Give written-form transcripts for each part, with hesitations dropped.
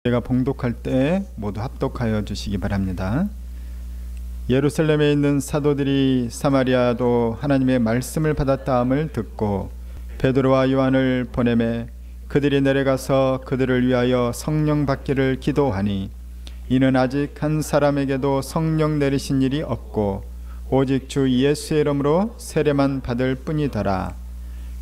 제가 봉독할 때 모두 합독하여 주시기 바랍니다. 예루살렘에 있는 사도들이 사마리아도 하나님의 말씀을 받았다함을 듣고 베드로와 요한을 보내매 그들이 내려가서 그들을 위하여 성령 받기를 기도하니 이는 아직 한 사람에게도 성령 내리신 일이 없고 오직 주 예수의 이름으로 세례만 받을 뿐이더라.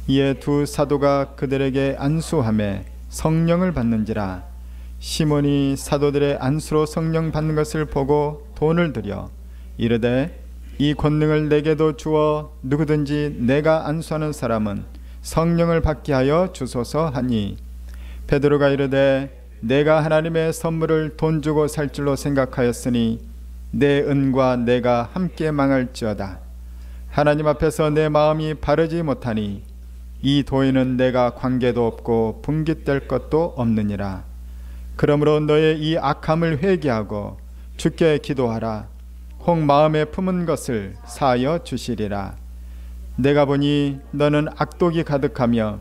이에 두 사도가 그들에게 안수하매 성령을 받는지라. 시몬이 사도들의 안수로 성령 받는 것을 보고 돈을 들여 이르되 이 권능을 내게도 주어 누구든지 내가 안수하는 사람은 성령을 받게 하여 주소서 하니 베드로가 이르되 내가 하나님의 선물을 돈 주고 살 줄로 생각하였으니 내 은과 내가 함께 망할지어다. 하나님 앞에서 내 마음이 바르지 못하니 이 도에는 내가 관계도 없고 분깃될 것도 없느니라. 그러므로 너의 이 악함을 회개하고 주께 기도하라. 혹 마음에 품은 것을 사하여 주시리라. 내가 보니 너는 악독이 가득하며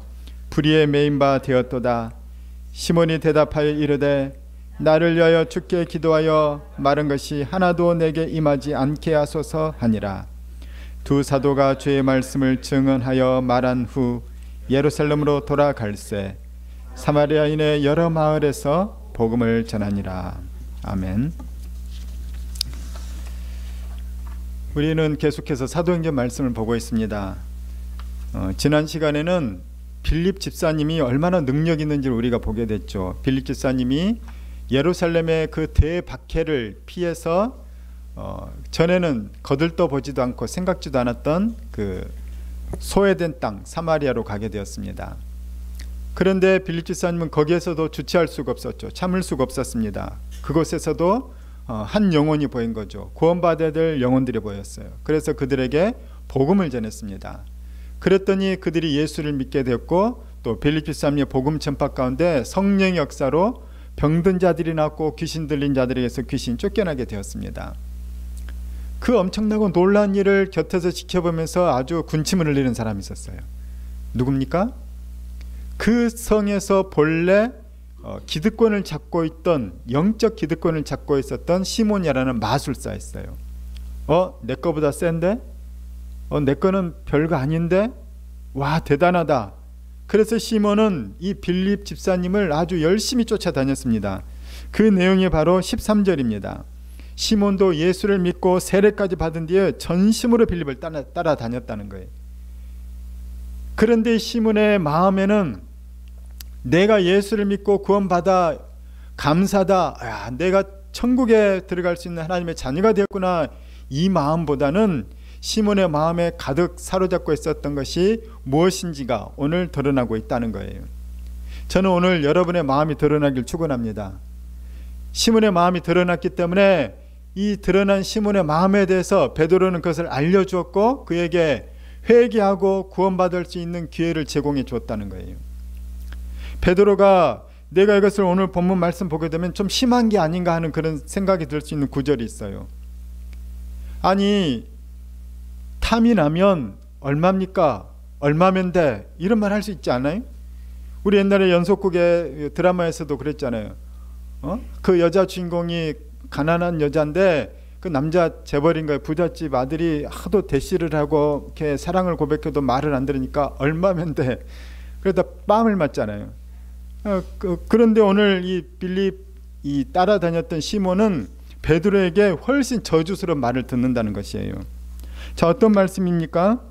불의에 매인 바 되었도다. 시몬이 대답하여 이르되 나를 위하여 주께 기도하여 마른 것이 하나도 내게 임하지 않게 하소서 하니라. 두 사도가 주의 말씀을 증언하여 말한 후 예루살렘으로 돌아갈새 사마리아인의 여러 마을에서 복음을 전하니라. 아멘. 우리는 계속해서 사도행전 말씀을 보고 있습니다. 지난 시간에는 빌립 집사님이 얼마나 능력 있는지를 우리가 보게 됐죠. 빌립 집사님이 예루살렘의 그 대박해를 피해서 전에는 거들떠 보지도 않고 생각지도 않았던 그 소외된 땅 사마리아로 가게 되었습니다. 그런데 빌립 집사님은 거기에서도 주체할 수가 없었죠. 참을 수가 없었습니다. 그곳에서도 한 영혼이 보인 거죠. 구원받아야 될 영혼들이 보였어요. 그래서 그들에게 복음을 전했습니다. 그랬더니 그들이 예수를 믿게 되었고 또 빌립 집사님의 복음 전파 가운데 성령의 역사로 병든 자들이 낫고 귀신 들린 자들에게서 귀신 쫓겨나게 되었습니다. 그 엄청나고 놀라운 일을 곁에서 지켜보면서 아주 군침을 흘리는 사람이 있었어요. 누굽니까? 그 성에서 본래 기득권을 잡고 있던 영적 기득권을 잡고 있었던 시몬이라는 마술사였어요. 내 거보다 센데? 내 거는 별거 아닌데? 와, 대단하다. 그래서 시몬은 이 빌립 집사님을 아주 열심히 쫓아다녔습니다. 그 내용이 바로 13절입니다. 시몬도 예수를 믿고 세례까지 받은 뒤에 전심으로 빌립을 따라다녔다는 거예요. 그런데 시몬의 마음에는 내가 예수를 믿고 구원받아 감사다, 내가 천국에 들어갈 수 있는 하나님의 자녀가 되었구나, 이 마음보다는 시몬의 마음에 가득 사로잡고 있었던 것이 무엇인지가 오늘 드러나고 있다는 거예요. 저는 오늘 여러분의 마음이 드러나길 축원합니다. 시몬의 마음이 드러났기 때문에 이 드러난 시몬의 마음에 대해서 베드로는 그것을 알려주었고 그에게 회개하고 구원받을 수 있는 기회를 제공해 주었다는 거예요. 베드로가 내가 이것을 오늘 본문 말씀 보게 되면 좀 심한 게 아닌가 하는 그런 생각이 들 수 있는 구절이 있어요. 아니, 탐이 나면 얼마입니까? 얼마면 돼? 이런 말 할 수 있지 않아요? 우리 옛날에 연속극의 드라마에서도 그랬잖아요. 그 여자 주인공이 가난한 여자인데 그 남자 재벌인 거예요. 부잣집 아들이 하도 대시를 하고 이렇게 사랑을 고백해도 말을 안 들으니까 얼마면 돼? 그러다 뺨을 맞잖아요. 그런데 오늘 이 빌립이 따라다녔던 시몬은 베드로에게 훨씬 저주스러운 말을 듣는다는 것이에요. 자, 어떤 말씀입니까?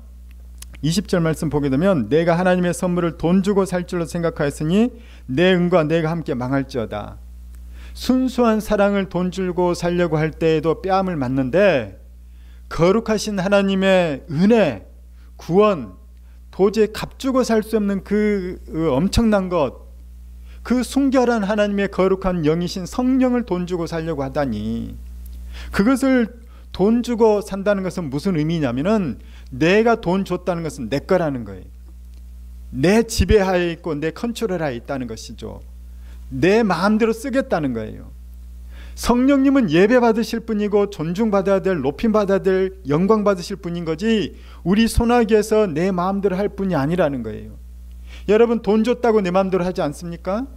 20절 말씀 보게 되면 내가 하나님의 선물을 돈 주고 살 줄로 생각하였으니 내 은과 내가 함께 망할지어다. 순수한 사랑을 돈 주고 살려고 할 때에도 뺨을 맞는데 거룩하신 하나님의 은혜, 구원, 도저히 값주고 살 수 없는 그 엄청난 것, 그 순결한 하나님의 거룩한 영이신 성령을 돈 주고 살려고 하다니, 그것을 돈 주고 산다는 것은 무슨 의미냐면은 내가 돈 줬다는 것은 내 거라는 거예요. 내 지배하에 있고 내 컨트롤하에 있다는 것이죠. 내 마음대로 쓰겠다는 거예요. 성령님은 예배 받으실 분이고 존중받아야 될, 높임받아야 될, 영광 받으실 분인 거지 우리 손아귀에서 내 마음대로 할 분이 아니라는 거예요. 여러분, 돈 줬다고 내 마음대로 하지 않습니까?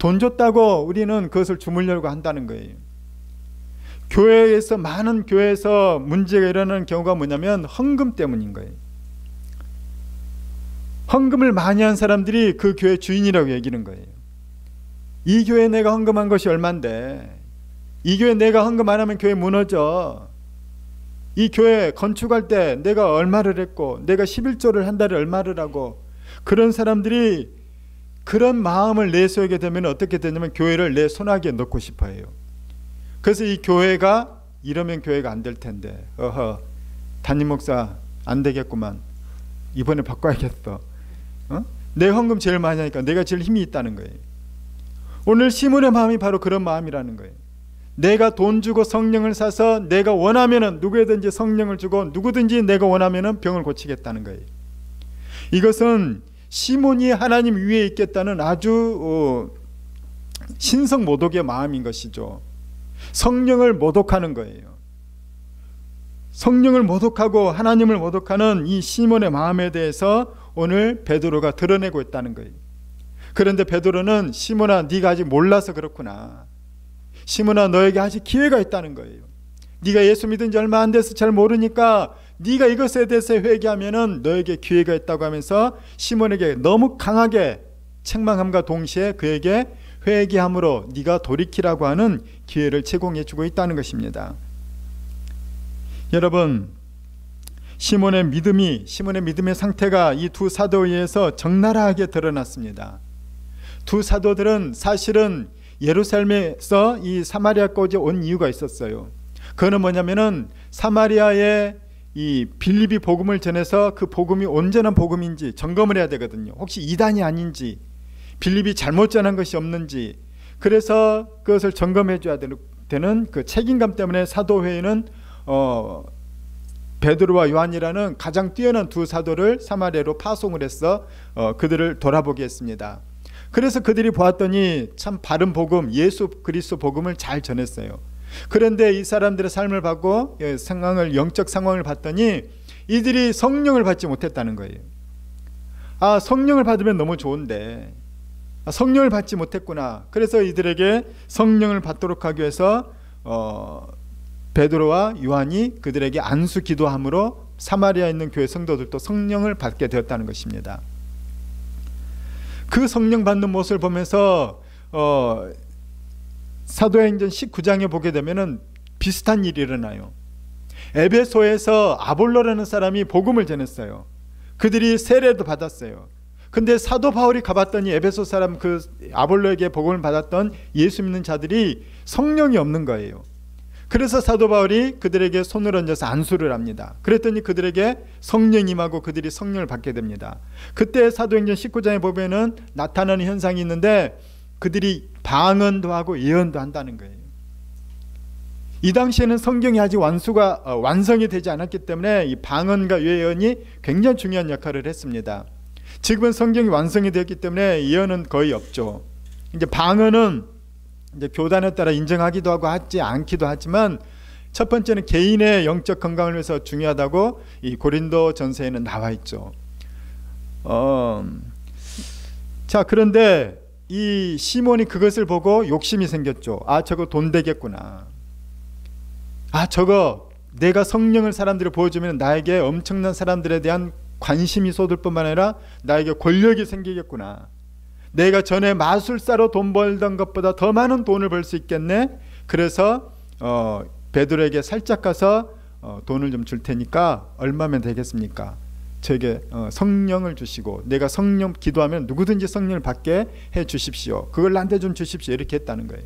돈 줬다고 우리는 그것을 주물려고 한다는 거예요. 교회에서, 많은 교회에서 문제가 일어나는 경우가 뭐냐면 헌금 때문인 거예요. 헌금을 많이 한 사람들이 그 교회 주인이라고 얘기하는 거예요. 이 교회에 내가 헌금한 것이 얼만데, 이 교회 내가 헌금 안 하면 교회 무너져, 이 교회 건축할 때 내가 얼마를 했고, 내가 11조를 한 달에 얼마를 하고, 그런 사람들이 그런 마음을 내세우게 되면 어떻게 되냐면 교회를 내 손아귀에 넣고 싶어 해요. 그래서 이 교회가, 이러면 교회가 안 될 텐데, 담임 목사 안 되겠구만, 이번에 바꿔야겠어. 내 헌금 제일 많이 하니까 내가 제일 힘이 있다는 거예요. 오늘 시몬의 마음이 바로 그런 마음이라는 거예요. 내가 돈 주고 성령을 사서 내가 원하면은 누구에든지 성령을 주고 누구든지 내가 원하면은 병을 고치겠다는 거예요. 이것은 시몬이 하나님 위에 있겠다는 아주 신성 모독의 마음인 것이죠. 성령을 모독하는 거예요. 성령을 모독하고 하나님을 모독하는 이 시몬의 마음에 대해서 오늘 베드로가 드러내고 있다는 거예요. 그런데 베드로는 시몬아, 네가 아직 몰라서 그렇구나. 시몬아, 너에게 아직 기회가 있다는 거예요. 네가 예수 믿은 지 얼마 안 돼서 잘 모르니까 네가 이것에 대해서 회개하면은 너에게 기회가 있다고 하면서 시몬에게 너무 강하게 책망함과 동시에 그에게 회개함으로 네가 돌이키라고 하는 기회를 제공해 주고 있다는 것입니다. 여러분, 시몬의 믿음의 상태가 이 두 사도에 의해서 적나라하게 드러났습니다. 두 사도들은 사실은 예루살렘에서 이 사마리아까지 온 이유가 있었어요. 그거는 뭐냐면은 사마리아에 이 빌립이 복음을 전해서 그 복음이 온전한 복음인지 점검을 해야 되거든요. 혹시 이단이 아닌지, 빌립이 잘못 전한 것이 없는지, 그래서 그것을 점검해 줘야 되는 그 책임감 때문에 사도회의는 베드로와 요한이라는 가장 뛰어난 두 사도를 사마리아로 파송을 해서 그들을 돌아보게 했습니다. 그래서 그들이 보았더니 참 바른 복음, 예수 그리스도 복음을 잘 전했어요. 그런데 이 사람들의 삶을 보고 영적 상황을 봤더니 이들이 성령을 받지 못했다는 거예요. 성령을 받으면 너무 좋은데 성령을 받지 못했구나. 그래서 이들에게 성령을 받도록 하기 위해서 베드로와 요한이 그들에게 안수 기도함으로 사마리아에 있는 교회 성도들도 성령을 받게 되었다는 것입니다. 그 성령 받는 모습을 보면서 사도행전 19장에 보게 되면은 비슷한 일이 일어나요. 에베소에서 아볼로라는 사람이 복음을 전했어요. 그들이 세례도 받았어요. 근데 사도 바울이 가봤더니 에베소 사람 그 아볼로에게 복음을 받았던 예수 믿는 자들이 성령이 없는 거예요. 그래서 사도 바울이 그들에게 손을 얹어서 안수를 합니다. 그랬더니 그들에게 성령이 임하고 그들이 성령을 받게 됩니다. 그때 사도행전 19장에 보면은 나타나는 현상이 있는데 그들이 방언도 하고 예언도 한다는 거예요. 이 당시에는 성경이 아직 완성이 되지 않았기 때문에 이 방언과 예언이 굉장히 중요한 역할을 했습니다. 지금은 성경이 완성이 되었기 때문에 예언은 거의 없죠. 이제 방언은 이제 교단에 따라 인정하기도 하고 하지 않기도 하지만 첫 번째는 개인의 영적 건강을 위해서 중요하다고 이 고린도 전서에는 나와 있죠. 자, 그런데 이 시몬이 그것을 보고 욕심이 생겼죠. 저거 돈 되겠구나. 저거 내가 성령을 사람들이 보여주면 나에게 엄청난 사람들에 대한 관심이 쏟을 뿐만 아니라 나에게 권력이 생기겠구나. 내가 전에 마술사로 돈 벌던 것보다 더 많은 돈을 벌 수 있겠네. 그래서 베드로에게 살짝 가서 돈을 좀 줄 테니까 얼마면 되겠습니까? 저에게 성령을 주시고 내가 성령 기도하면 누구든지 성령을 받게 해 주십시오. 그걸 나한테 좀 주십시오. 이렇게 했다는 거예요.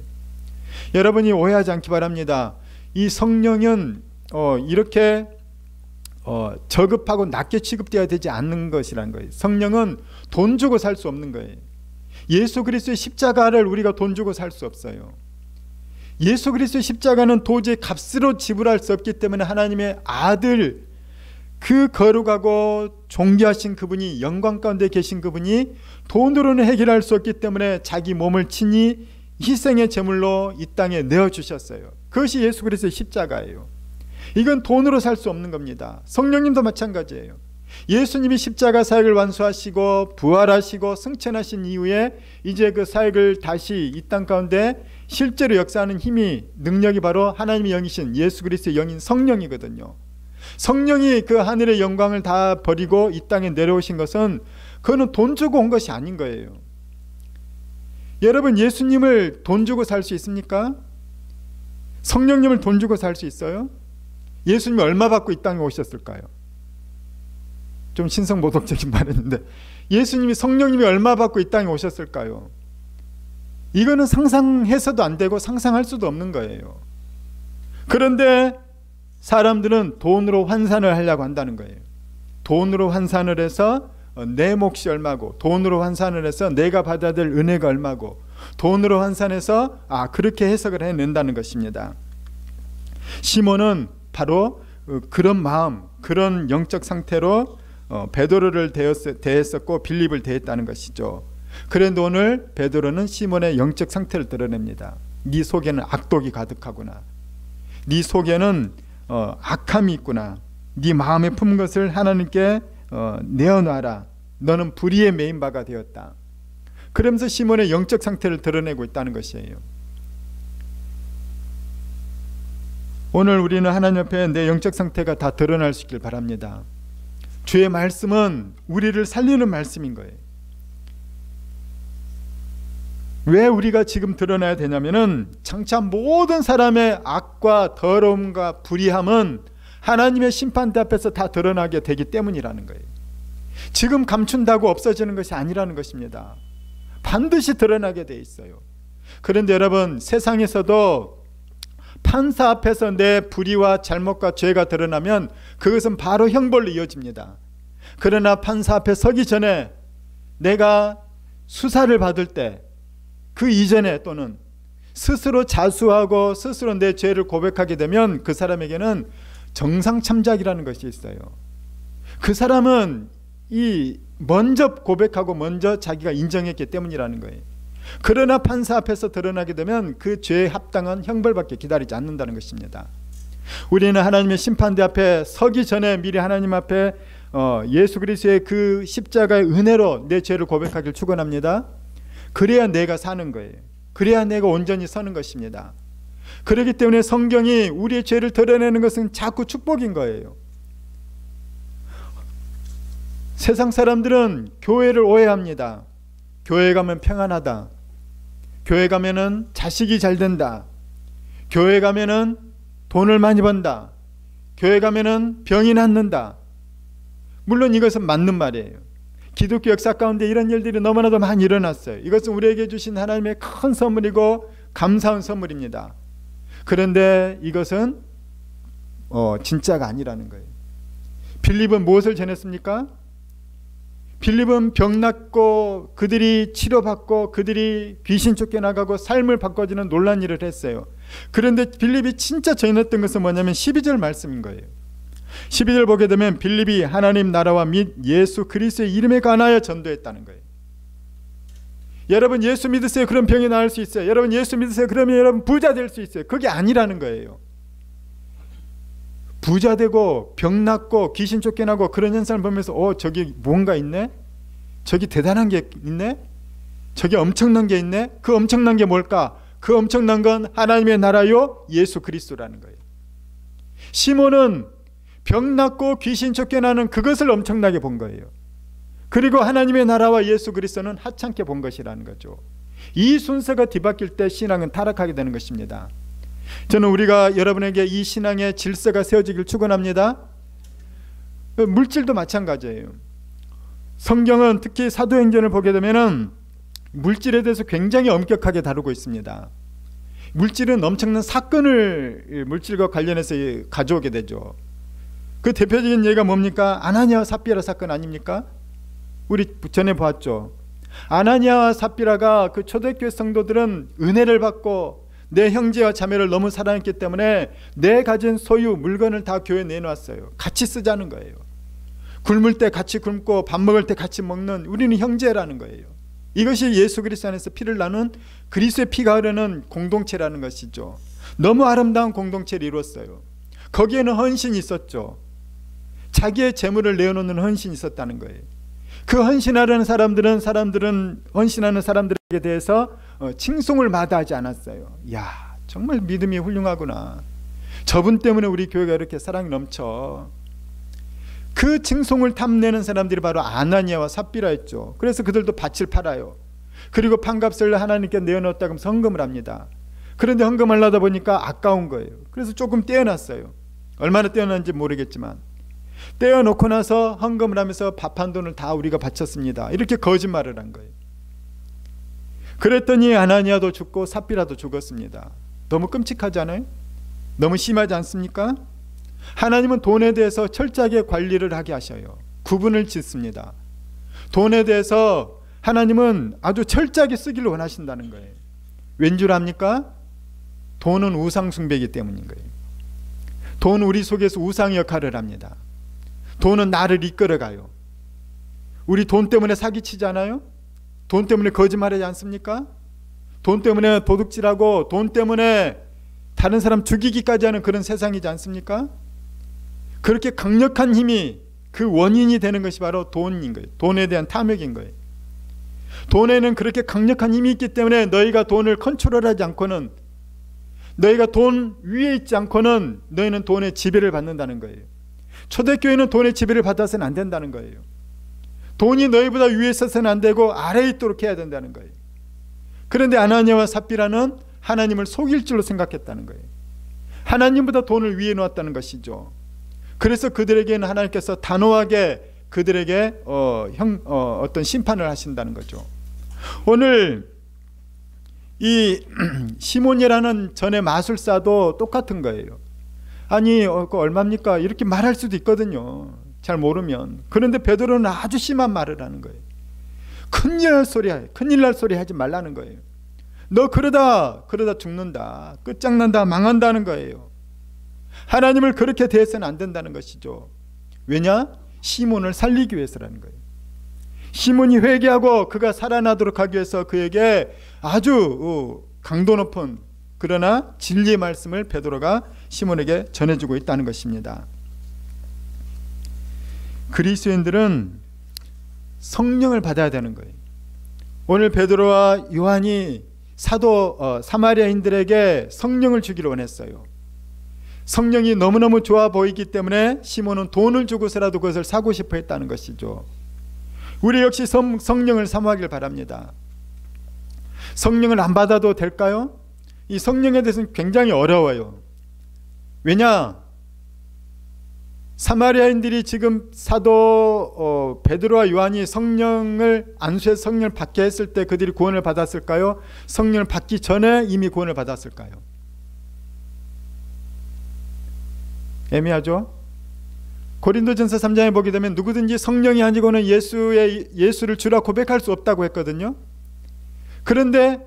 여러분이 오해하지 않기 바랍니다. 이 성령은 이렇게 저급하고 낮게 취급되어야 되지 않는 것이라는 거예요. 성령은 돈 주고 살 수 없는 거예요. 예수 그리스도의 십자가를 우리가 돈 주고 살 수 없어요. 예수 그리스도의 십자가는 도저히 값으로 지불할 수 없기 때문에 하나님의 아들, 그 거룩하고 존귀하신 그분이, 영광 가운데 계신 그분이 돈으로는 해결할 수 없기 때문에 자기 몸을 친히 희생의 제물로 이 땅에 내어주셨어요. 그것이 예수 그리스도의 십자가예요. 이건 돈으로 살 수 없는 겁니다. 성령님도 마찬가지예요. 예수님이 십자가 사역을 완수하시고 부활하시고 승천하신 이후에 이제 그 사역을 다시 이 땅 가운데 실제로 역사하는 힘이, 능력이 바로 하나님의 영이신 예수 그리스도의 영인 성령이거든요. 성령이 그 하늘의 영광을 다 버리고 이 땅에 내려오신 것은 그거는 돈 주고 온 것이 아닌 거예요. 여러분, 예수님을 돈 주고 살 수 있습니까? 성령님을 돈 주고 살 수 있어요? 예수님이 얼마 받고 이 땅에 오셨을까요? 좀 신성모독적인 말했는데, 예수님이, 성령님이 얼마 받고 이 땅에 오셨을까요? 이거는 상상해서도 안 되고 상상할 수도 없는 거예요. 그런데 사람들은 돈으로 환산을 하려고 한다는 거예요. 돈으로 환산을 해서 내 몫이 얼마고, 돈으로 환산을 해서 내가 받아야 될 은혜가 얼마고, 돈으로 환산해서 그렇게 해석을 해낸다는 것입니다. 시몬은 바로 그런 마음, 그런 영적 상태로 베드로를 대했었고 빌립을 대했다는 것이죠. 그런데 오늘 베드로는 시몬의 영적 상태를 드러냅니다. 네 속에는 악독이 가득하구나. 네 속에는 악함이 있구나. 네 마음에 품은 것을 하나님께 내어놔라. 너는 불의에 매인 바가 되었다. 그러면서 시몬의 영적 상태를 드러내고 있다는 것이에요. 오늘 우리는 하나님 앞에 내 영적 상태가 다 드러날 수 있길 바랍니다. 주의 말씀은 우리를 살리는 말씀인 거예요. 왜 우리가 지금 드러나야 되냐면은 장차 모든 사람의 악과 더러움과 불의함은 하나님의 심판대 앞에서 다 드러나게 되기 때문이라는 거예요. 지금 감춘다고 없어지는 것이 아니라는 것입니다. 반드시 드러나게 돼 있어요. 그런데 여러분, 세상에서도 판사 앞에서 내 불의와 잘못과 죄가 드러나면 그것은 바로 형벌로 이어집니다. 그러나 판사 앞에 서기 전에 내가 수사를 받을 때, 그 이전에 또는 스스로 자수하고 스스로 내 죄를 고백하게 되면 그 사람에게는 정상참작이라는 것이 있어요. 그 사람은 먼저 고백하고 먼저 자기가 인정했기 때문이라는 거예요. 그러나 판사 앞에서 드러나게 되면 그 죄에 합당한 형벌밖에 기다리지 않는다는 것입니다. 우리는 하나님의 심판대 앞에 서기 전에 미리 하나님 앞에 예수 그리스도의 그 십자가의 은혜로 내 죄를 고백하길 축원합니다. 그래야 내가 사는 거예요. 그래야 내가 온전히 서는 것입니다. 그렇기 때문에 성경이 우리의 죄를 드러내는 것은 자꾸 축복인 거예요. 세상 사람들은 교회를 오해합니다. 교회 가면 평안하다. 교회 가면은 자식이 잘 된다. 교회 가면은 돈을 많이 번다. 교회 가면은 병이 낫는다. 물론 이것은 맞는 말이에요. 기독교 역사 가운데 이런 일들이 너무나도 많이 일어났어요. 이것은 우리에게 주신 하나님의 큰 선물이고 감사한 선물입니다. 그런데 이것은 진짜가 아니라는 거예요. 빌립은 무엇을 전했습니까? 빌립은 병 낫고 그들이 치료받고 그들이 귀신 쫓겨나가고 삶을 바꿔주는 놀라운 일을 했어요. 그런데 빌립이 진짜 전했던 것은 뭐냐면 12절 말씀인 거예요. 12절 보게 되면 빌립이 하나님 나라와 및 예수 그리스도의 이름에 관하여 전도했다는 거예요. 여러분, 예수 믿으세요. 그럼 병이 나을 수 있어요. 여러분, 예수 믿으세요. 그러면 여러분 부자 될 수 있어요. 그게 아니라는 거예요. 부자 되고 병 낫고 귀신 쫓겨나고 그런 현상을 보면서 저기 뭔가 있네? 저기 대단한 게 있네? 저기 엄청난 게 있네? 그 엄청난 게 뭘까? 그 엄청난 건 하나님의 나라요 예수 그리스도라는 거예요. 시몬은 병 낫고 귀신 쫓겨나는 그것을 엄청나게 본 거예요. 그리고 하나님의 나라와 예수 그리스도는 하찮게 본 것이라는 거죠. 이 순서가 뒤바뀔 때 신앙은 타락하게 되는 것입니다. 저는 우리가 여러분에게 이 신앙의 질서가 세워지길 축원합니다. 물질도 마찬가지예요. 성경은 특히 사도행전을 보게 되면은 물질에 대해서 굉장히 엄격하게 다루고 있습니다. 물질은 엄청난 사건을 물질과 관련해서 가져오게 되죠. 그 대표적인 예가 뭡니까? 아나니아와 삽비라 사건 아닙니까? 우리 전에 봤죠. 아나니아와 삽비라가 그 초대교회 성도들은 은혜를 받고 내 형제와 자매를 너무 사랑했기 때문에 내 가진 소유 물건을 다 교회에 내놓았어요. 같이 쓰자는 거예요. 굶을 때 같이 굶고 밥 먹을 때 같이 먹는, 우리는 형제라는 거예요. 이것이 예수 그리스도 안에서 피를 나눈 그리스도의 피가 흐르는 공동체라는 것이죠. 너무 아름다운 공동체를 이루었어요. 거기에는 헌신이 있었죠. 자기의 재물을 내어놓는 헌신이 있었다는 거예요. 그 헌신하는 사람들은 헌신하는 사람들에게 대해서 칭송을 마다하지 않았어요. 야, 정말 믿음이 훌륭하구나. 저분 때문에 우리 교회가 이렇게 사랑이 넘쳐. 그 칭송을 탐내는 사람들이 바로 아나니아와 삽비라였죠. 그래서 그들도 밭을 팔아요. 그리고 판값을 하나님께 내어놓았다고 하면서 헌금을 합니다. 그런데 헌금을 하다 보니까 아까운 거예요. 그래서 조금 떼어놨어요. 얼마나 떼어놨는지 모르겠지만 떼어놓고 나서 헌금을 하면서 밥 한 돈을 다 우리가 바쳤습니다. 이렇게 거짓말을 한 거예요. 그랬더니 아나니아도 죽고 삽비라도 죽었습니다. 너무 끔찍하잖아요? 너무 심하지 않습니까? 하나님은 돈에 대해서 철저하게 관리를 하게 하셔요. 구분을 짓습니다. 돈에 대해서 하나님은 아주 철저하게 쓰기를 원하신다는 거예요. 왠 줄 압니까? 돈은 우상 숭배이기 때문인 거예요. 돈은 우리 속에서 우상 역할을 합니다. 돈은 나를 이끌어가요. 우리 돈 때문에 사기치잖아요? 돈 때문에 거짓말하지 않습니까? 돈 때문에 도둑질하고 돈 때문에 다른 사람 죽이기까지 하는 그런 세상이지 않습니까? 그렇게 강력한 힘이 그 원인이 되는 것이 바로 돈인 거예요. 돈에 대한 탐욕인 거예요. 돈에는 그렇게 강력한 힘이 있기 때문에 너희가 돈을 컨트롤하지 않고는, 너희가 돈 위에 있지 않고는 너희는 돈의 지배를 받는다는 거예요. 초대교회는 돈의 지배를 받아서는 안 된다는 거예요. 돈이 너희보다 위에 있어서는 안 되고 아래에 있도록 해야 된다는 거예요. 그런데 아나니아와 삽비라는 하나님을 속일 줄로 생각했다는 거예요. 하나님보다 돈을 위에 놓았다는 것이죠. 그래서 그들에게는 하나님께서 단호하게 그들에게 어떤 심판을 하신다는 거죠. 오늘 이 시몬이라는 전의 마술사도 똑같은 거예요. 아니 그거 얼마입니까? 이렇게 말할 수도 있거든요. 잘 모르면. 그런데 베드로는 아주 심한 말을 하는 거예요. 큰일 날 소리 하지 말라는 거예요. 너 그러다 죽는다, 끝장난다, 망한다는 거예요. 하나님을 그렇게 대해서는 안 된다는 것이죠. 왜냐? 시몬을 살리기 위해서라는 거예요. 시몬이 회개하고 그가 살아나도록 하기 위해서 그에게 아주 강도 높은 그러나 진리의 말씀을 베드로가 시몬에게 전해주고 있다는 것입니다. 그리스도인들은 성령을 받아야 되는 거예요. 오늘 베드로와 요한이 사도 사마리아인들에게 성령을 주기를 원했어요. 성령이 너무너무 좋아 보이기 때문에 시몬은 돈을 주고서라도 그것을 사고 싶어 했다는 것이죠. 우리 역시 성령을 사모하길 바랍니다. 성령을 안 받아도 될까요? 이 성령에 대해서는 굉장히 어려워요. 왜냐? 사마리아인들이 지금 사도 베드로와 요한이 성령을 안수해서 성령을 받게 했을 때 그들이 구원을 받았을까요? 성령을 받기 전에 이미 구원을 받았을까요? 애매하죠? 고린도전서 3장에 보게 되면 누구든지 성령이 아니고는 예수를 주라 고백할 수 없다고 했거든요. 그런데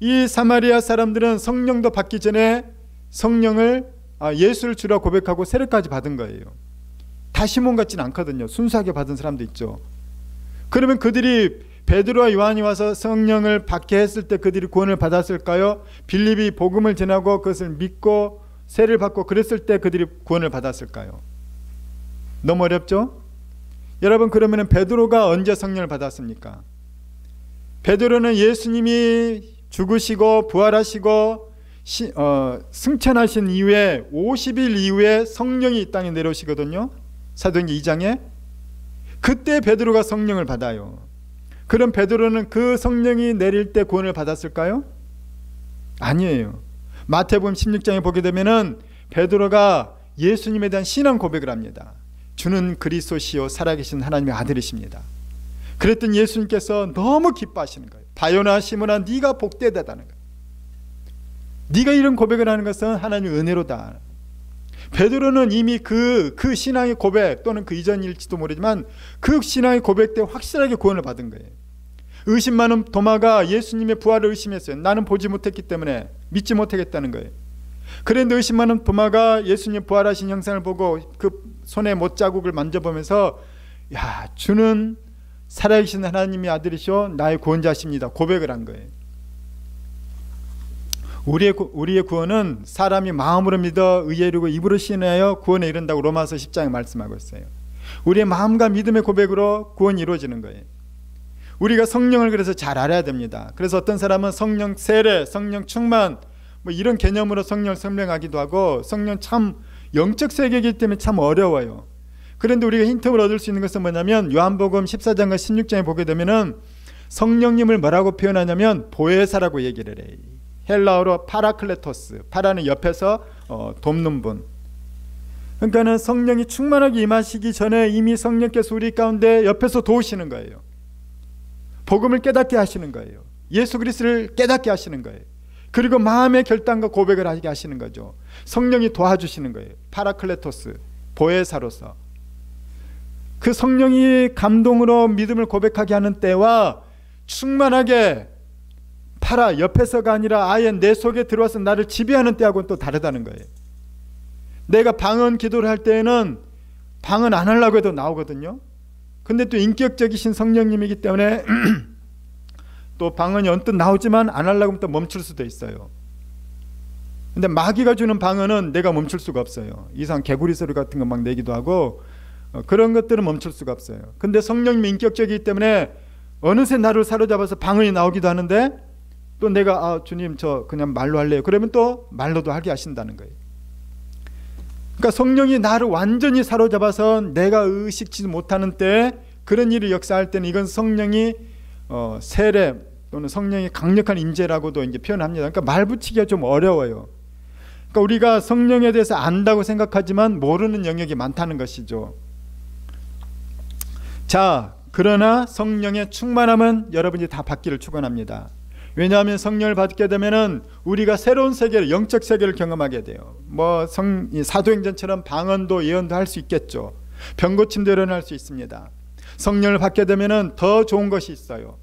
이 사마리아 사람들은 성령도 받기 전에 성령을 예수를 주라 고백하고 세례까지 받은 거예요. 다 시몬 같지는 않거든요. 순수하게 받은 사람도 있죠. 그러면 그들이 베드로와 요한이 와서 성령을 받게 했을 때 그들이 구원을 받았을까요? 빌립이 복음을 전하고 그것을 믿고 세례를 받고 그랬을 때 그들이 구원을 받았을까요? 너무 어렵죠? 여러분, 그러면 베드로가 언제 성령을 받았습니까? 베드로는 예수님이 죽으시고 부활하시고 승천하신 이후에 50일 이후에 성령이 이 땅에 내려오시거든요. 사도행전 2장에. 그때 베드로가 성령을 받아요. 그럼 베드로는 그 성령이 내릴 때 구원을 받았을까요? 아니에요. 마태복음 16장에 보게 되면은 베드로가 예수님에 대한 신앙 고백을 합니다. 주는 그리스도시요 살아계신 하나님의 아들이십니다. 그랬더니 예수님께서 너무 기뻐하시는 거예요. 바요나 시몬아, 네가 복되다는 거예요. 네가 이런 고백을 하는 것은 하나님의 은혜로다. 베드로는 이미 그 신앙의 고백 또는 그 이전일지도 모르지만 그 신앙의 고백 때 확실하게 구원을 받은 거예요. 의심 많은 도마가 예수님의 부활을 의심했어요. 나는 보지 못했기 때문에 믿지 못하겠다는 거예요. 그런데 의심 많은 도마가 예수님 부활하신 형상을 보고 그 손에 못자국을 만져보면서 야, 주는 살아계신 하나님의 아들이시오 나의 구원자십니다 고백을 한 거예요. 우리의 구원은 사람이 마음으로 믿어 의에 이르고 입으로 신하여 구원에 이른다고 로마서 10장에 말씀하고 있어요. 우리의 마음과 믿음의 고백으로 구원이 이루어지는 거예요. 우리가 성령을 그래서 잘 알아야 됩니다. 그래서 어떤 사람은 성령 세례, 성령 충만 뭐 이런 개념으로 성령을 설명하기도 하고, 성령 참 영적 세계이기 때문에 참 어려워요. 그런데 우리가 힌트를 얻을 수 있는 것은 뭐냐면 요한복음 14장과 16장에 보게 되면은 성령님을 뭐라고 표현하냐면 보혜사라고 얘기를 해요. 헬라어로 파라클레토스, 파라는 옆에서 돕는 분. 그러니까는 성령이 충만하게 임하시기 전에 이미 성령께서 우리 가운데 옆에서 도우시는 거예요. 복음을 깨닫게 하시는 거예요. 예수 그리스도를 깨닫게 하시는 거예요. 그리고 마음의 결단과 고백을 하게 하시는 거죠. 성령이 도와주시는 거예요. 파라클레토스, 보혜사로서. 그 성령이 감동으로 믿음을 고백하게 하는 때와 충만하게 파라 옆에서가 아니라 아예 내 속에 들어와서 나를 지배하는 때하고는 또 다르다는 거예요. 내가 방언 기도를 할 때에는 방언 안 하려고 해도 나오거든요. 근데 또 인격적이신 성령님이기 때문에 또 방언이 언뜻 나오지만 안 하려고 하면 또 멈출 수도 있어요. 근데 마귀가 주는 방언은 내가 멈출 수가 없어요. 이상 개구리 소리 같은 거 막 내기도 하고 그런 것들은 멈출 수가 없어요. 근데 성령님이 인격적이기 때문에 어느새 나를 사로잡아서 방언이 나오기도 하는데 또 내가 주님 저 그냥 말로 할래요. 그러면 또 말로도 하게 하신다는 거예요. 그러니까 성령이 나를 완전히 사로잡아서 내가 의식치 못하는 때 그런 일을 역사할 때는 이건 성령이 세례 또는 성령이 강력한 임재라고도 이제 표현합니다. 그러니까 말 붙이기가 좀 어려워요. 그러니까 우리가 성령에 대해서 안다고 생각하지만 모르는 영역이 많다는 것이죠. 자, 그러나 성령의 충만함은 여러분이 다 받기를 축원합니다. 왜냐하면 성령을 받게 되면은 우리가 새로운 세계를, 영적 세계를 경험하게 돼요. 뭐 사도행전처럼 방언도 예언도 할 수 있겠죠. 병고침도 일어날 수 있습니다. 성령을 받게 되면은 더 좋은 것이 있어요.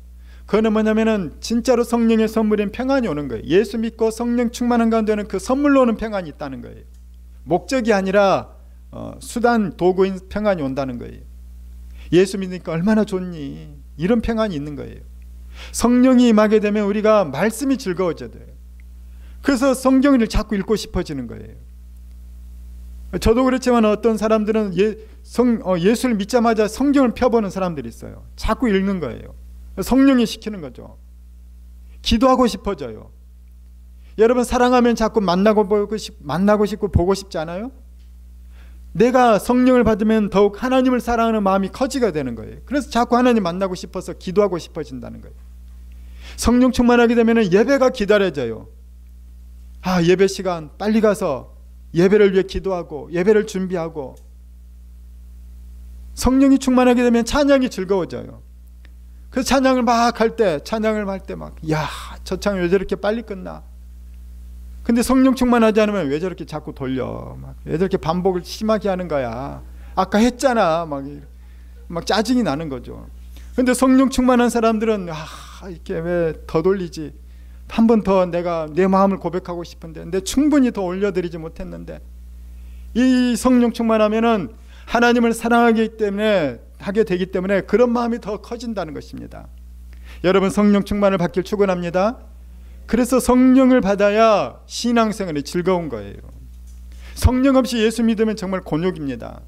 그거는 뭐냐면은 진짜로 성령의 선물인 평안이 오는 거예요. 예수 믿고 성령 충만한 가운데는 그 선물로 오는 평안이 있다는 거예요. 목적이 아니라 수단, 도구인 평안이 온다는 거예요. 예수 믿으니까 얼마나 좋니? 이런 평안이 있는 거예요. 성령이 임하게 되면 우리가 말씀이 즐거워져야 돼요. 그래서 성경을 자꾸 읽고 싶어지는 거예요. 저도 그렇지만 어떤 사람들은 예수를 믿자마자 성경을 펴보는 사람들이 있어요. 자꾸 읽는 거예요. 성령이 시키는 거죠. 기도하고 싶어져요. 여러분 사랑하면 자꾸 만나고 싶고 보고 싶지 않아요? 내가 성령을 받으면 더욱 하나님을 사랑하는 마음이 커지게 되는 거예요. 그래서 자꾸 하나님 만나고 싶어서 기도하고 싶어진다는 거예요. 성령 충만하게 되면 예배가 기다려져요. 예배 시간 빨리 가서 예배를 위해 기도하고 예배를 준비하고. 성령이 충만하게 되면 찬양이 즐거워져요. 그래서 찬양을 막 할 때 저 찬양 왜 저렇게 빨리 끝나? 근데 성령 충만하지 않으면 왜 저렇게 자꾸 돌려? 왜 저렇게 반복을 심하게 하는 거야? 아까 했잖아. 막 짜증이 나는 거죠. 근데 성령 충만한 사람들은 이렇게 왜 더 돌리지? 한 번 더 내가 내 마음을 고백하고 싶은데 근데 충분히 더 올려드리지 못했는데. 이 성령 충만하면은 하나님을 사랑하게 되기 때문에 그런 마음이 더 커진다는 것입니다. 여러분 성령 충만을 받길 축원합니다. 그래서 성령을 받아야 신앙생활이 즐거운 거예요. 성령 없이 예수 믿으면 정말 곤욕입니다.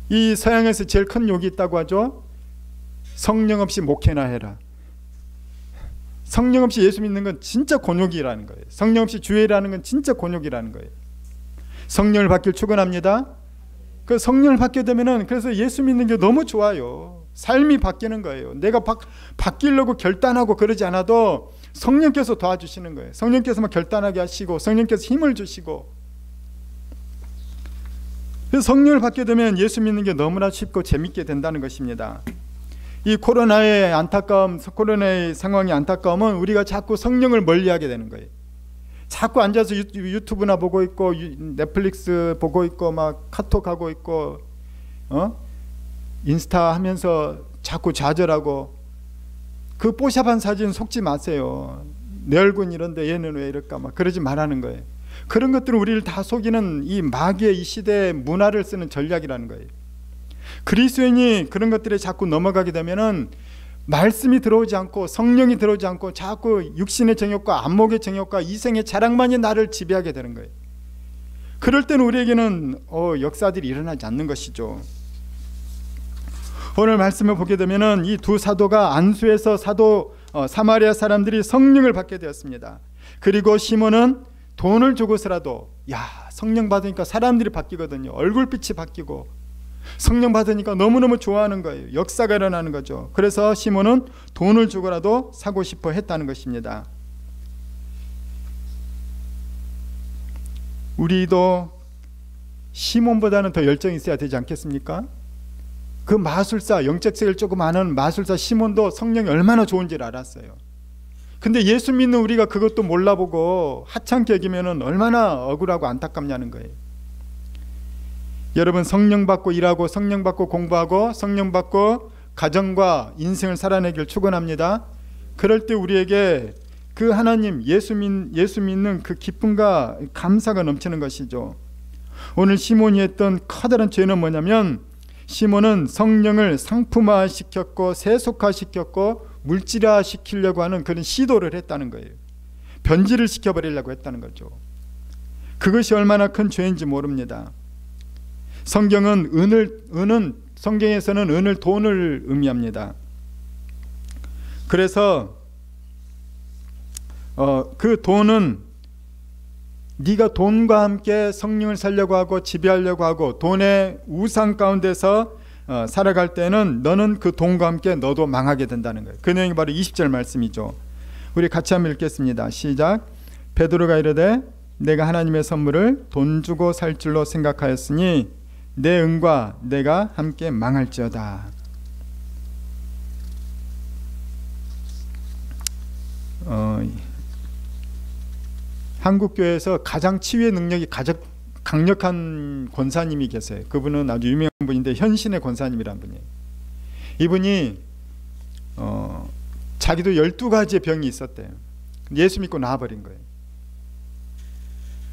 이 서양에서 제일 큰 욕이 있다고 하죠. 성령 없이 목회나 해라. 성령 없이 예수 믿는 건 진짜 곤욕이라는 거예요. 성령 없이 주일하는 건 진짜 곤욕이라는 거예요. 성령을 받길 축원합니다. 그 성령을 받게 되면은 그래서 예수 믿는 게 너무 좋아요. 삶이 바뀌는 거예요. 내가 바뀌려고 결단하고 그러지 않아도 성령께서 도와주시는 거예요. 성령께서 막 결단하게 하시고 성령께서 힘을 주시고. 그래서 성령을 받게 되면 예수 믿는 게 너무나 쉽고 재밌게 된다는 것입니다. 이 코로나의 상황이 안타까움은 우리가 자꾸 성령을 멀리하게 되는 거예요. 자꾸 앉아서 유튜브나 보고 있고 넷플릭스 보고 있고 막 카톡 하고 있고 인스타 하면서 자꾸 좌절하고. 그 뽀샵한 사진 속지 마세요. 내 얼굴 이런데 얘는 왜 이럴까 막 그러지 말라는 거예요. 그런 것들은 우리를 다 속이는 이 마귀의 이 시대의 문화를 쓰는 전략이라는 거예요. 그리스도인이 그런 것들에 자꾸 넘어가게 되면은 말씀이 들어오지 않고 성령이 들어오지 않고 자꾸 육신의 정욕과 안목의 정욕과 이생의 자랑만이 나를 지배하게 되는 거예요. 그럴 때는 우리에게는 역사들이 일어나지 않는 것이죠. 오늘 말씀을 보게 되면은 이 두 사도가 안수에서 사마리아 사람들이 성령을 받게 되었습니다. 그리고 시몬은 돈을 주고서라도 성령 받으니까 사람들이 바뀌거든요. 얼굴빛이 바뀌고 성령 받으니까 너무너무 좋아하는 거예요. 역사가 일어나는 거죠. 그래서 시몬은 돈을 주고라도 사고 싶어 했다는 것입니다. 우리도 시몬보다는 더 열정이 있어야 되지 않겠습니까? 그 마술사, 영적세계를 조금 아는 마술사 시몬도 성령이 얼마나 좋은지를 알았어요. 근데 예수 믿는 우리가 그것도 몰라보고 하찮게 여기면 얼마나 억울하고 안타깝냐는 거예요. 여러분, 성령 받고 일하고 성령 받고 공부하고 성령 받고 가정과 인생을 살아내길 축원합니다. 그럴 때 우리에게 그 하나님 예수 믿는 그 기쁨과 감사가 넘치는 것이죠. 오늘 시몬이 했던 커다란 죄는 뭐냐면, 시몬은 성령을 상품화시켰고 세속화시켰고 물질화시키려고 하는 그런 시도를 했다는 거예요. 변질을 시켜버리려고 했다는 거죠. 그것이 얼마나 큰 죄인지 모릅니다. 성경은 성경에서는 은을 돈을 의미합니다. 그래서 그 돈은 네가 돈과 함께 성령을 살려고 하고 지배하려고 하고 돈의 우상 가운데서 살아갈 때는 너는 그 돈과 함께 너도 망하게 된다는 거예요. 그 내용이 바로 20절 말씀이죠. 우리 같이 한번 읽겠습니다. 시작. 베드로가 이르되 내가 하나님의 선물을 돈 주고 살 줄로 생각하였으니 내 은과 내가 함께 망할지어다. 한국교회에서 가장 치유의 능력이 가장 강력한 권사님이 계세요. 그분은 아주 유명한 분인데 현신의 권사님이라는 분이에요. 이분이 자기도 12가지의 병이 있었대요. 예수 믿고 나아버린 거예요.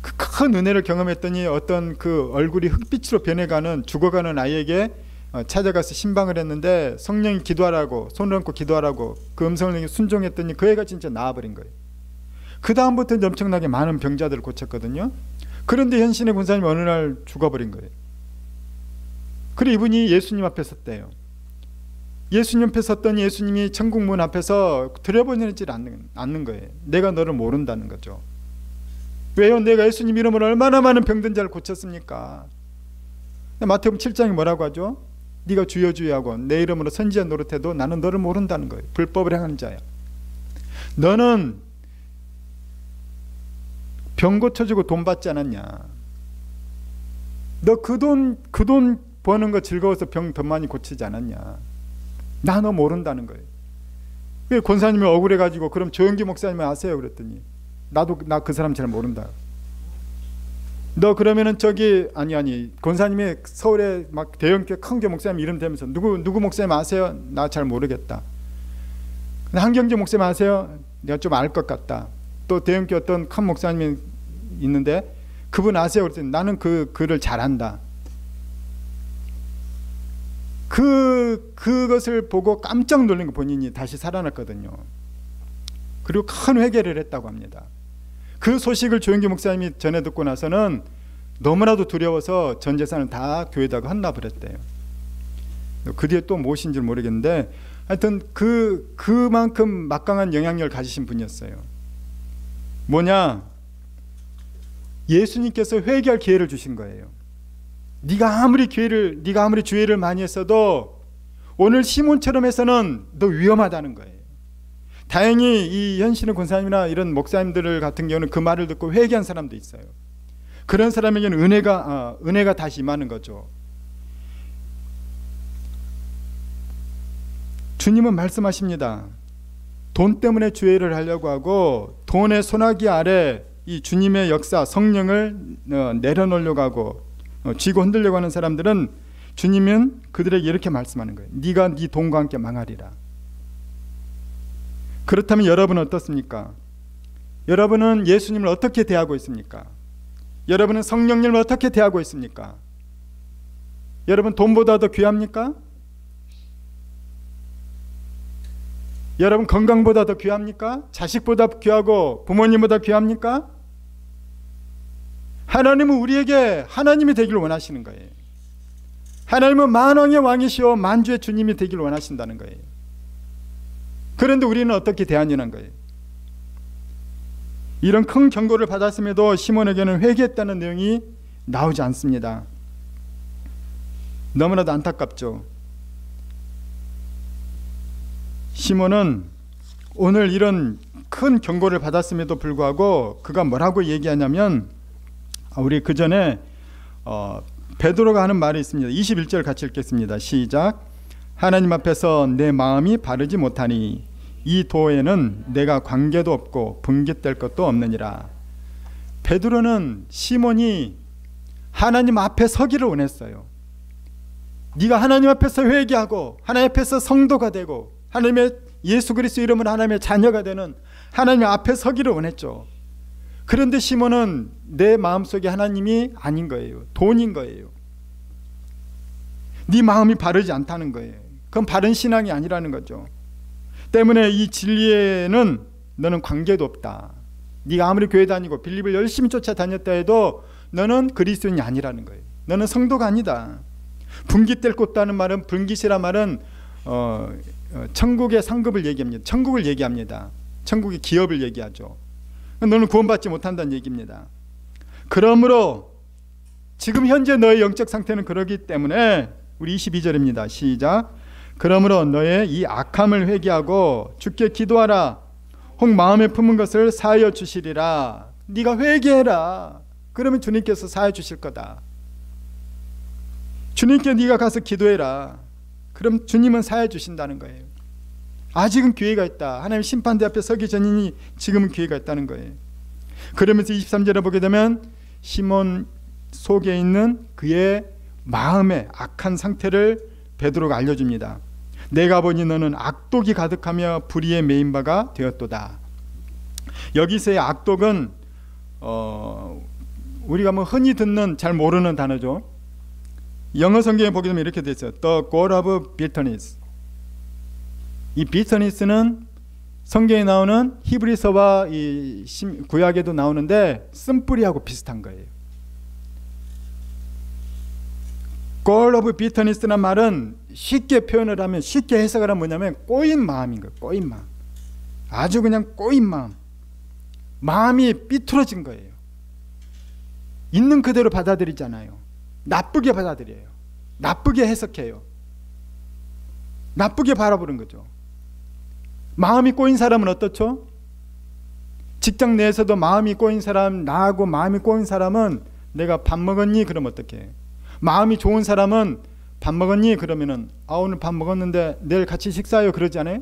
그 큰 은혜를 경험했더니 어떤 그 얼굴이 흑빛으로 변해가는 죽어가는 아이에게 찾아가서 신방을 했는데 성령이 기도하라고 손을 얹고 기도하라고 그 음성을 순종했더니 그 애가 진짜 나아버린 거예요. 그 다음부터는 엄청나게 많은 병자들을 고쳤거든요. 그런데 현신의 권사님이 어느 날 죽어버린 거예요. 그리고 이분이 예수님 앞에 섰대요. 예수님 앞에 섰더니 예수님이 천국문 앞에서 들여보내지 않는 거예요. 내가 너를 모른다는 거죠. 왜요? 내가 예수님 이름으로 얼마나 많은 병든 자를 고쳤습니까? 마태복음 7장이 뭐라고 하죠? 네가 주여 주여 하고 내 이름으로 선지자 노릇해도 나는 너를 모른다는 거예요. 불법을 행하는 자야. 너는 병 고쳐주고 돈 받지 않았냐? 너 그 돈 버는 거 즐거워서 병 더 많이 고치지 않았냐? 나 너 모른다는 거예요. 왜 권사님이 억울해가지고 그럼 조영기 목사님 아세요? 그랬더니 나 그 사람 잘 모른다. 너 그러면은 아니 권사님이 서울에 막 대형교회 큰교 목사님 이름 대면서 누구 목사님 아세요? 나 잘 모르겠다. 한경재 목사님 아세요? 내가 좀 알 것 같다. 또 대형교회 어떤 큰 목사님이 있는데 그분 아세요? 그랬더니 나는 그를 잘 안다. 그것을 보고 깜짝 놀란 거 본인이 다시 살아났거든요. 그리고 큰 회개를 했다고 합니다. 그 소식을 조영기 목사님이 전해 듣고 나서는 너무나도 두려워서 전 재산을 다 교회에다가 헌납을 했대요. 그 뒤에 또 무엇인지 모르겠는데 하여튼 그만큼 막강한 영향력을 가지신 분이었어요. 뭐냐? 예수님께서 회개할 기회를 주신 거예요. 네가 아무리 죄를 많이 했어도 오늘 시몬처럼 해서는 너 위험하다는 거예요. 다행히 이 현신의 권사님이나 이런 목사님들 같은 경우는 그 말을 듣고 회개한 사람도 있어요. 그런 사람에게는 은혜가 다시 임하는 거죠. 주님은 말씀하십니다. 돈 때문에 죄를 하려고 하고 돈의 소나기 아래 이 주님의 역사 성령을 내려놓으려고 하고 쥐고 흔들려고 하는 사람들은 주님은 그들에게 이렇게 말씀하는 거예요. 네가 네 돈과 함께 망하리라. 그렇다면 여러분은 어떻습니까? 여러분은 예수님을 어떻게 대하고 있습니까? 여러분은 성령님을 어떻게 대하고 있습니까? 여러분 돈보다 더 귀합니까? 여러분 건강보다 더 귀합니까? 자식보다 귀하고 부모님보다 귀합니까? 하나님은 우리에게 하나님이 되기를 원하시는 거예요. 하나님은 만왕의 왕이시오 만주의 주님이 되기를 원하신다는 거예요. 그런데 우리는 어떻게 대하냐는 거예요. 이런 큰 경고를 받았음에도 시몬에게는 회개했다는 내용이 나오지 않습니다. 너무나도 안타깝죠. 시몬은 오늘 이런 큰 경고를 받았음에도 불구하고 그가 뭐라고 얘기하냐면, 우리 그 전에 베드로가 하는 말이 있습니다. 21절 같이 읽겠습니다. 시작. 하나님 앞에서 내 마음이 바르지 못하니 이 도에는 내가 관계도 없고 분깃될 것도 없느니라. 베드로는 시몬이 하나님 앞에 서기를 원했어요. 네가 하나님 앞에서 회개하고 하나님 앞에서 성도가 되고 하나님의 예수 그리스도 이름으로 하나님의 자녀가 되는 하나님 앞에 서기를 원했죠. 그런데 시몬은 내 마음속에 하나님이 아닌 거예요. 돈인 거예요. 네 마음이 바르지 않다는 거예요. 그건 바른 신앙이 아니라는 거죠. 때문에 이 진리에는 너는 관계도 없다. 네가 아무리 교회 다니고 빌립을 열심히 쫓아다녔다 해도 너는 그리스도인이 아니라는 거예요. 너는 성도가 아니다. 분깃될 것도 하는 말은, 분깃이란 말은 천국의 상급을 얘기합니다. 천국을 얘기합니다. 천국의 기업을 얘기하죠. 너는 구원받지 못한다는 얘기입니다. 그러므로 지금 현재 너의 영적 상태는 그러기 때문에 우리 22절입니다. 시작. 그러므로 너의 이 악함을 회개하고 주께 기도하라. 혹 마음에 품은 것을 사하여 주시리라. 네가 회개해라. 그러면 주님께서 사하여 주실 거다. 주님께 네가 가서 기도해라. 그럼 주님은 사하여 주신다는 거예요. 아직은 기회가 있다. 하나님 심판대 앞에 서기 전이니 지금은 기회가 있다는 거예요. 그러면서 23절에 보게 되면 시몬 속에 있는 그의 마음의 악한 상태를 베드로가 알려줍니다. 내가 보니 너는 악독이 가득하며 불의에 매인 바가 되었도다. 여기서의 악독은 우리가 뭐 흔히 듣는, 잘 모르는 단어죠. 영어 성경에 보게 되면 이렇게 되어 있어요. The God of bitterness. 이 bitterness는 성경에 나오는 히브리서와 이 구약에도 나오는데 쓴뿌리하고 비슷한 거예요. God of bitterness라는 말은 쉽게 표현을 하면, 쉽게 해석을 하면 뭐냐면 꼬인 마음인 거예요. 꼬인 마음. 아주 그냥 꼬인 마음. 마음이 삐뚤어진 거예요. 있는 그대로 받아들이잖아요. 나쁘게 받아들여요. 나쁘게 해석해요. 나쁘게 바라보는 거죠. 마음이 꼬인 사람은 어떻죠? 직장 내에서도 마음이 꼬인 사람, 나하고 마음이 꼬인 사람은 내가 밥 먹었니? 그럼 어떻게 해요? 마음이 좋은 사람은 밥 먹었니? 그러면은 오늘 밥 먹었는데 내일 같이 식사해요. 그러지 않아요?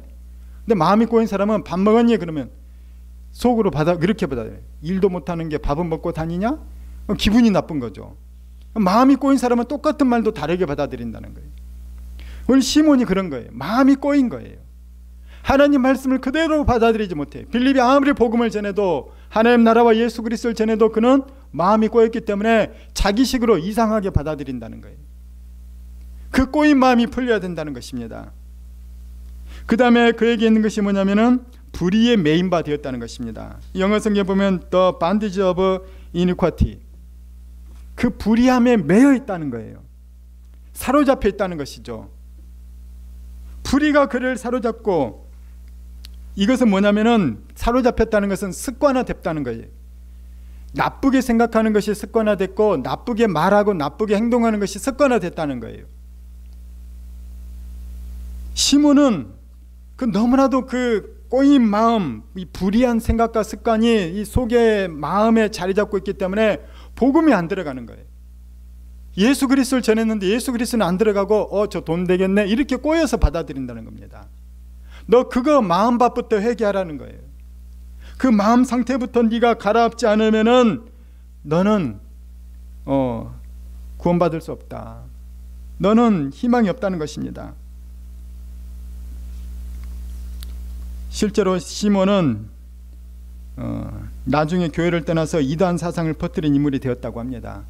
근데 마음이 꼬인 사람은 밥 먹었니? 그러면 속으로 그렇게 받아들여요. 일도 못하는 게 밥은 먹고 다니냐? 기분이 나쁜 거죠. 마음이 꼬인 사람은 똑같은 말도 다르게 받아들인다는 거예요. 오늘 시몬이 그런 거예요. 마음이 꼬인 거예요. 하나님 말씀을 그대로 받아들이지 못해요. 빌립이 아무리 복음을 전해도, 하나님 나라와 예수 그리스도를 전해도 그는 마음이 꼬였기 때문에 자기식으로 이상하게 받아들인다는 거예요. 그 꼬인 마음이 풀려야 된다는 것입니다. 그 다음에 그에게 있는 것이 뭐냐면은 불의에 매인 바 되었다는 것입니다. 영어 성경에 보면 The bondage of iniquity, 그 불의함에 매여 있다는 거예요. 사로잡혀 있다는 것이죠. 불의가 그를 사로잡고, 이것은 뭐냐면은 사로잡혔다는 것은 습관화됐다는 거예요. 나쁘게 생각하는 것이 습관화됐고 나쁘게 말하고 나쁘게 행동하는 것이 습관화됐다는 거예요. 시몬은 그 너무나도 그 꼬인 마음, 이 불의한 생각과 습관이 이 속에 마음에 자리 잡고 있기 때문에 복음이 안 들어가는 거예요. 예수 그리스도를 전했는데 예수 그리스도는 안 들어가고 저 돈 되겠네 이렇게 꼬여서 받아들인다는 겁니다. 너 그거 마음밭부터 회개하라는 거예요. 그 마음 상태부터 네가 가라앉지 않으면은 너는 구원받을 수 없다. 너는 희망이 없다는 것입니다. 실제로 시몬은 나중에 교회를 떠나서 이단 사상을 퍼뜨린 인물이 되었다고 합니다.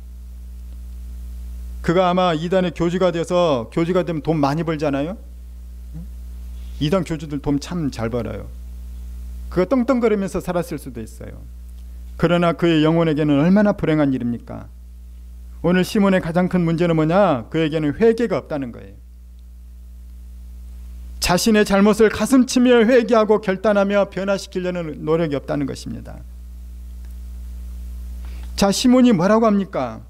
그가 아마 이단의 교주가 되어서, 교주가 되면 돈 많이 벌잖아요. 이단 교주들 돈 참 잘 벌어요. 그거 떵떵거리면서 살았을 수도 있어요. 그러나 그의 영혼에게는 얼마나 불행한 일입니까? 오늘 시몬의 가장 큰 문제는 뭐냐? 그에게는 회개가 없다는 거예요. 자신의 잘못을 가슴치며 회개하고 결단하며 변화시키려는 노력이 없다는 것입니다. 자, 시몬이 뭐라고 합니까?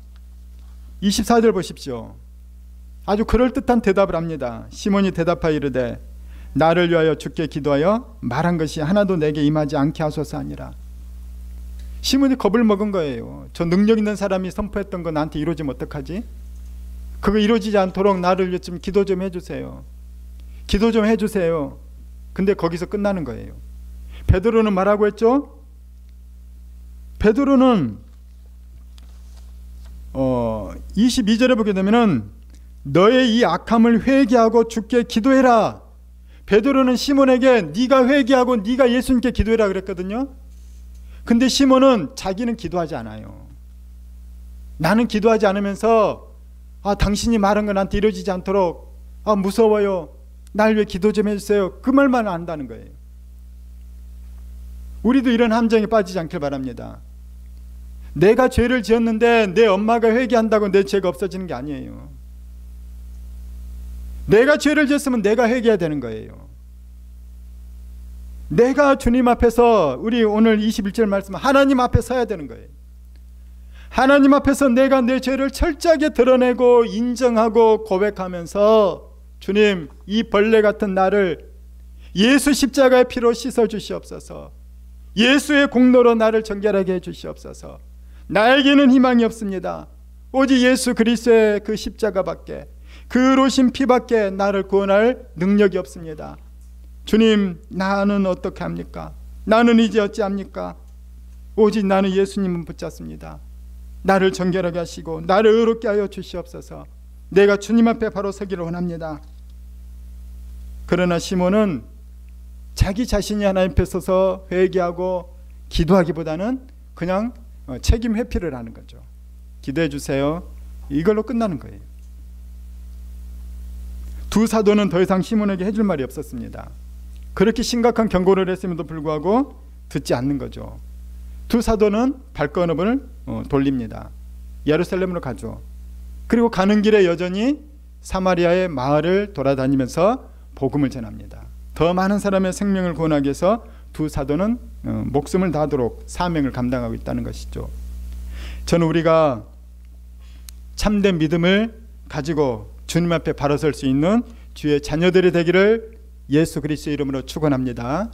24절 보십시오. 아주 그럴듯한 대답을 합니다. 시몬이 대답하여 이르되 나를 위하여 주께 기도하여 말한 것이 하나도 내게 임하지 않게 하소서 하니라. 시몬이 겁을 먹은 거예요. 저 능력 있는 사람이 선포했던 거 나한테 이루어지면 어떡하지? 그거 이루어지지 않도록 나를 위해 좀 기도 좀 해주세요. 기도 좀 해주세요. 근데 거기서 끝나는 거예요. 베드로는 뭐라고 했죠? 베드로는 22절에 보게 되면은 너의 이 악함을 회개하고 주께 기도해라. 베드로는 시몬에게 네가 회개하고 네가 예수님께 기도해라 그랬거든요. 근데 시몬은 자기는 기도하지 않아요. 나는 기도하지 않으면서 당신이 말한 건 나한테 이루어지지 않도록 무서워요. 날 위해 기도 좀 해주세요. 그 말만 안다는 거예요. 우리도 이런 함정에 빠지지 않길 바랍니다. 내가 죄를 지었는데 내 엄마가 회개한다고 내 죄가 없어지는 게 아니에요. 내가 죄를 지었으면 내가 회개해야 되는 거예요. 내가 주님 앞에서, 우리 오늘 21절 말씀, 하나님 앞에 서야 되는 거예요. 하나님 앞에서 내가 내 죄를 철저하게 드러내고 인정하고 고백하면서 주님, 이 벌레 같은 나를 예수 십자가의 피로 씻어 주시옵소서. 예수의 공로로 나를 정결하게 해 주시옵소서. 나에게는 희망이 없습니다. 오직 예수 그리스도의 그 십자가밖에, 그 의로우신 피밖에 나를 구원할 능력이 없습니다. 주님, 나는 어떻게 합니까? 나는 이제 어찌합니까? 오직 나는 예수님을 붙잡습니다. 나를 정결하게 하시고 나를 의롭게 하여 주시옵소서. 내가 주님 앞에 바로 서기를 원합니다. 그러나 시몬은 자기 자신이 하나님 앞에 서서 회개하고 기도하기보다는 그냥 책임 회피를 하는 거죠. 기도해 주세요. 이걸로 끝나는 거예요. 두 사도는 더 이상 시몬에게 해줄 말이 없었습니다. 그렇게 심각한 경고를 했음에도 불구하고 듣지 않는 거죠. 두 사도는 발걸음을 돌립니다. 예루살렘으로 가죠. 그리고 가는 길에 여전히 사마리아의 마을을 돌아다니면서 복음을 전합니다. 더 많은 사람의 생명을 구원하기 위해서 두 사도는 목숨을 다하도록 사명을 감당하고 있다는 것이죠. 저는 우리가 참된 믿음을 가지고 주님 앞에 바로 설 수 있는 주의 자녀들이 되기를 예수 그리스도의 이름으로 축원합니다.